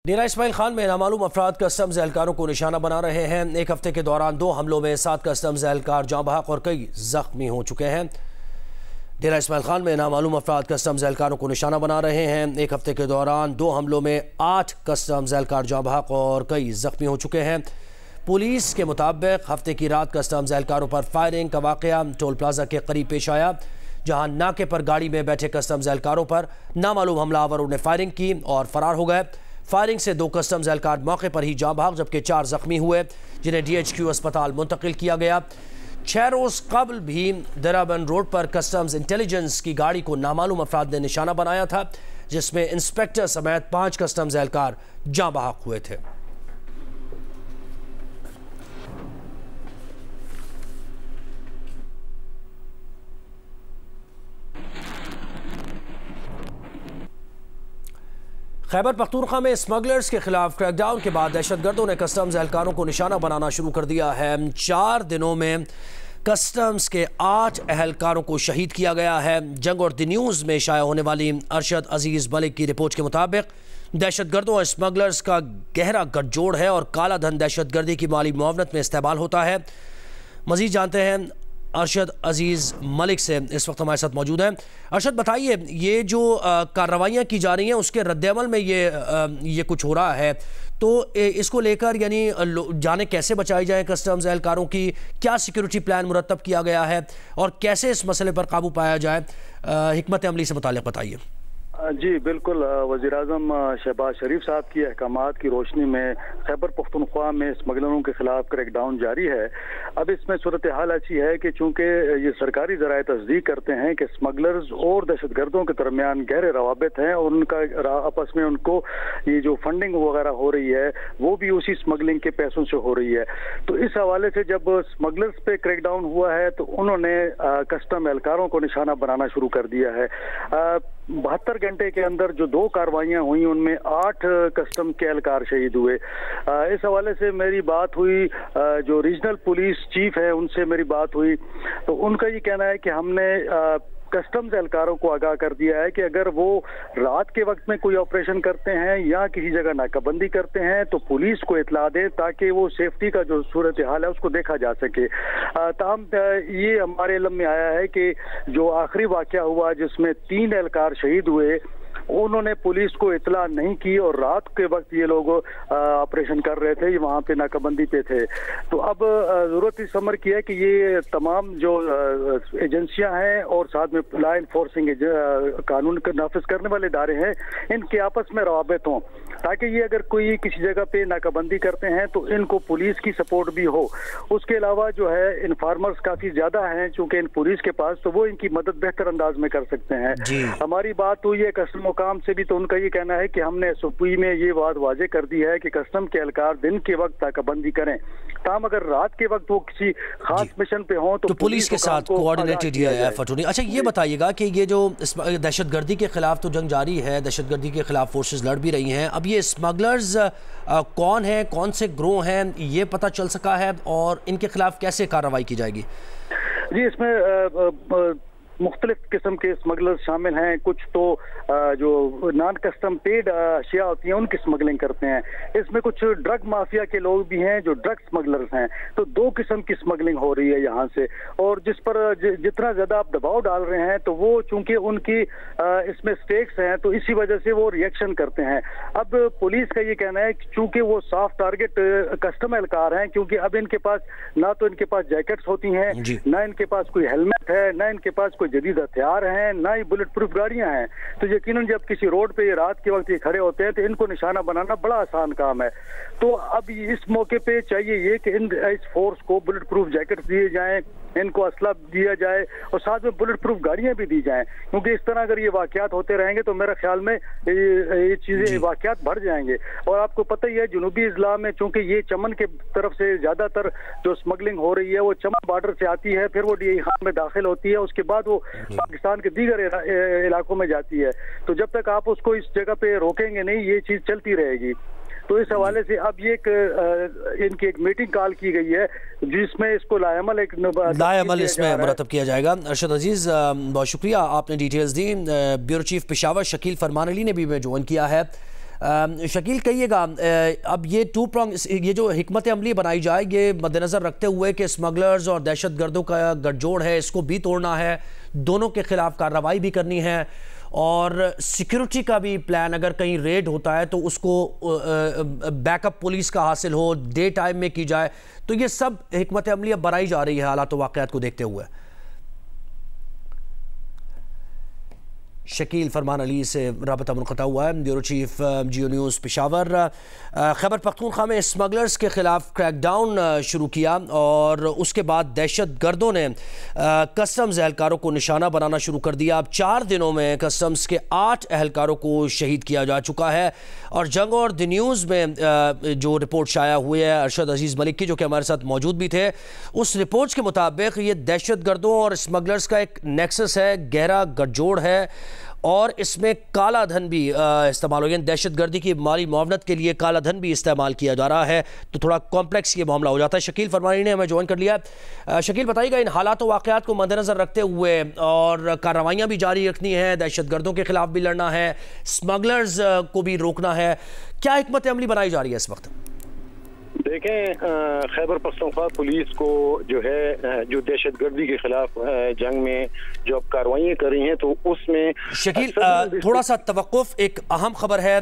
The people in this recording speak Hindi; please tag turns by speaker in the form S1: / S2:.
S1: डेरा इस्माइल खान में नामालूम अफराद कस्टम्स एहलकारों को निशाना बना रहे हैं। एक हफ्ते के दौरान 2 हमलों में 7 कस्टम्स एहलकार जाँ बहक और कई जख्मी हो चुके हैं। डेरा इस्माइल खान में नामालूम अफराद कस्टम्स एहलकारों को निशाना बना रहे हैं। एक हफ्ते के दौरान 2 हमलों में 8 कस्टम्स एहलकार जाँ बहक और कई जख्मी हो चुके हैं। पुलिस के मुताबिक हफ्ते की रात कस्टम्स एहलकारों पर फायरिंग का वाक़या टोल प्लाजा के करीब पेश आया, जहां नाके पर गाड़ी में बैठे कस्टम्स एहलकारों पर नामालूम हमलावरों ने फायरिंग की और फरार हो गए। फायरिंग से 2 कस्टम्स एहलकार मौके पर ही जाँ बहक, जबकि 4 जख्मी हुए, जिन्हें DHQ अस्पताल मुंतकिल किया गया। 6 रोज़ कबल भी देराबंद रोड पर कस्टम्स इंटेलिजेंस की गाड़ी को नामालूम अफराद ने निशाना बनाया था, जिसमें इंस्पेक्टर समेत 5 कस्टम्स एहलकार जाँ बहक हुए थे। खैबर पख्तूनख्वा में स्मगलर्स के खिलाफ क्रैकडाउन के बाद दहशतगर्दों ने कस्टम्स एहलकारों को निशाना बनाना शुरू कर दिया है। 4 दिनों में कस्टम्स के 8 एहलकारों को शहीद किया गया है। जंग और द न्यूज़ में शाया होने वाली अरशद अजीज़ मलिक की रिपोर्ट के मुताबिक दहशतगर्दों और स्मगलर्स का गहरा गठजोड़ है और काला धन दहशतगर्दी की माली मुआवनत में इस्तेमाल होता है। मज़ीद जानते हैं अरशद अजीज़ मलिक से, इस वक्त हमारे साथ मौजूद हैं। अरशद, बताइए, ये जो कार्रवाइयाँ की जा रही हैं उसके रद्दअमल में ये कुछ हो रहा है, तो इसको लेकर यानी जाने कैसे बचाई जाए कस्टम्स एहलकारों की, क्या सिक्योरिटी प्लान मुरतब किया गया है और कैसे इस मसले पर काबू पाया जाए, हिकमत अमली से मुताल्लिक़ बताइए।
S2: जी बिल्कुल, वज़ीर आज़म शहबाज शरीफ साहब की अहकामात की रोशनी में खैबर पख्तूनख्वा में स्मगलरों के खिलाफ क्रैकडाउन जारी है। अब इसमें सूरत हाल ऐसी है कि चूंकि ये सरकारी ज़राए तस्दीक करते हैं कि स्मगलर्स और दहशतगर्दों के दरमियान गहरे रवाबित हैं और उनका आपस में उनको ये जो फंडिंग वगैरह हो रही है वो भी उसी स्मगलिंग के पैसों से हो रही है। तो इस हवाले से जब स्मगलर्स पे क्रैकडाउन हुआ है तो उन्होंने कस्टम एहलकारों को निशाना बनाना शुरू कर दिया है। 72 घंटे के अंदर जो 2 कार्रवाइयां हुई उनमें 8 कस्टम के एहलकार शहीद हुए। इस हवाले से मेरी बात हुई जो रीजनल पुलिस चीफ है उनसे मेरी बात हुई, तो उनका ये कहना है कि हमने कस्टम्स एहलकारों को आगाह कर दिया है कि अगर वो रात के वक्त में कोई ऑपरेशन करते हैं या किसी जगह नाकाबंदी करते हैं तो पुलिस को इतला दें ताकि वो सेफ्टी का जो सूरत हाल है उसको देखा जा सके। ताहम ये हमारे इल्म में आया है कि जो आखिरी वाकया हुआ जिसमें 3 एहलकार शहीद हुए, उन्होंने पुलिस को इतला नहीं की और रात के वक्त ये लोग ऑपरेशन कर रहे थे, ये वहाँ पे नाकाबंदी पे थे। तो अब ज़रूरत इस अमर की है कि ये तमाम जो एजेंसियां हैं और साथ में लॉ इन्फोर्सिंग कानून का नाफिज करने वाले इदारे हैं, इनके आपस में रवाबित हों ताकि ये अगर कोई किसी जगह पे नाकाबंदी करते हैं तो इनको पुलिस की सपोर्ट भी हो। उसके अलावा जो है इन्फॉर्मर्स काफ़ी ज़्यादा हैं चूँकि इन पुलिस के पास, तो वो इनकी मदद बेहतर अंदाज में कर सकते हैं। हमारी बात हुई है कस्टम काम से भी, तो उनका ये कहना है कि हमने सुप्री में ये बात वाजे कर दी है कि कस्टम के एहलकार दिन के वक्त नाकाबंदी करें, ताम अगर रात के वक्त वो किसी खास मिशन पे हों तो
S1: पुलिस के साथ कोऑर्डिनेटेड एफर्ट होनी। अच्छा, ये बताइएगा कि ये जो दहशतगर्दी के खिलाफ तो जंग जारी है, दहशतगर्दी के खिलाफ फोर्सेस लड़ भी रही हैं, अब ये स्मगलर्स कौन है, कौन से ग्रोह हैं, ये पता चल सका है और इनके खिलाफ कैसे कार्रवाई की जाएगी?
S2: जी, इसमें मुख्तलिफ किस्म के स्मगलर्स शामिल हैं। कुछ तो जो नॉन कस्टम पेड अशिया होती हैं उनकी स्मगलिंग करते हैं। इसमें कुछ ड्रग माफिया के लोग भी हैं जो ड्रग स्मगलर्स हैं। तो 2 किस्म की स्मगलिंग हो रही है यहाँ से, और जिस पर जितना ज़्यादा आप दबाव डाल रहे हैं तो वो चूंकि उनकी इसमें स्टेक्स हैं तो इसी वजह से वो रिएक्शन करते हैं। अब पुलिस का ये कहना है कि चूंकि वो साफ टारगेट कस्टम एहलकार हैं, क्योंकि अब इनके पास ना तो इनके पास जैकेट्स होती हैं, ना इनके पास कोई हेलमेट है, ना इनके पास कोई जदीद हथियार हैं, ना ही बुलेट प्रूफ गाड़ियां हैं। तो यकीनन जब किसी रोड पे रात के वक्त ये खड़े होते हैं तो इनको निशाना बनाना बड़ा आसान काम है। तो अब इस मौके पे चाहिए ये कि इस फोर्स को बुलेट प्रूफ जैकेट्स दिए जाएं, इनको असला दिया जाए और साथ में बुलेट प्रूफ गाड़ियां भी दी जाएं, क्योंकि इस तरह अगर ये वाकयात होते रहेंगे तो मेरा ख्याल में ये चीजें वाकयात बढ़ जाएंगे। और आपको पता ही है जनूबी इजला में चूंकि ये चमन के तरफ से ज्यादातर जो स्मगलिंग हो रही है वो चमन बॉर्डर से आती है, फिर वो DI खान में दाखिल होती है, उसके बाद वो पाकिस्तान के दीगर इलाकों में जाती है। तो जब तक आप उसको इस जगह पे रोकेंगे नहीं ये चीज चलती रहेगी। तो इस हवाले से अब ये इनकी एक मीटिंग कॉल की गई है जिसमें इसको लाएमल
S1: इसमें मुरतब किया जाएगा। अरशद अजीज़, बहुत शुक्रिया, आपने डिटेल्स दी। ब्यूरो चीफ पेशावर शकील फरमान अली ने भी ज्वाइन किया है। शकील कहिएगा, अब ये टू प्रॉन्ग, ये जो हिकमत अमली बनाई जाए ये मद्देनज़र रखते हुए कि स्मगलर्स और दहशतगर्दों का गठजोड़ है, इसको भी तोड़ना है, दोनों के खिलाफ कार्रवाई भी करनी है और सिक्योरिटी का भी प्लान, अगर कहीं रेड होता है तो उसको बैकअप पुलिस का हासिल हो, डे टाइम में की जाए, तो ये सब हिकमत अमली अब बनाई जा रही है हालात वाक़यात को देखते हुए। शकील फरमान अली से रबता मुनक़ता हुआ है, ब्यूरो चीफ जियो न्यूज़ पेशावर। खैबर पख्तूनख्वा में स्मगलर्स के ख़िलाफ़ क्रैकडाउन शुरू किया और उसके बाद दहशत गर्दों ने कस्टम्स एहलकारों को निशाना बनाना शुरू कर दिया। अब 4 दिनों में कस्टम्स के 8 एहलकारों को शहीद किया जा चुका है और जंग और द न्यूज़ में जो रिपोर्ट शाया हुई है अरशद अजीज़ मलिक की, जो कि हमारे साथ मौजूद भी थे, उस रिपोर्ट के मुताबिक ये दहशत गर्दों और स्मगलर्स का एक नेक्सस है, गहरा गठजोड़ है और इसमें काला धन भी इस्तेमाल हो गया। दहशत गर्दी की माली मुआवनत के लिए काला धन भी इस्तेमाल किया जा रहा है, तो थोड़ा कॉम्प्लेक्स ये मामला हो जाता है। शकील फरमानी ने हमें ज्वाइन कर लिया। शकील बताइएगा, इन हालात वाक़यात को मद्देनज़र रखते हुए और कार्रवाइयाँ भी जारी रखनी है, दहशत गर्दों के खिलाफ भी लड़ना है, स्मगलर्स को भी रोकना है, क्या हिकमत अमली बनाई जा रही है इस वक्त?
S3: देखें, खैबर पख्तूनख्वा पुलिस को जो है जो दहशतगर्दी के खिलाफ जंग में जो अब कार्रवाइयाँ कर रही हैं, तो उसमें
S1: शकील थोड़ा सा तवक्कुफ, एक अहम खबर है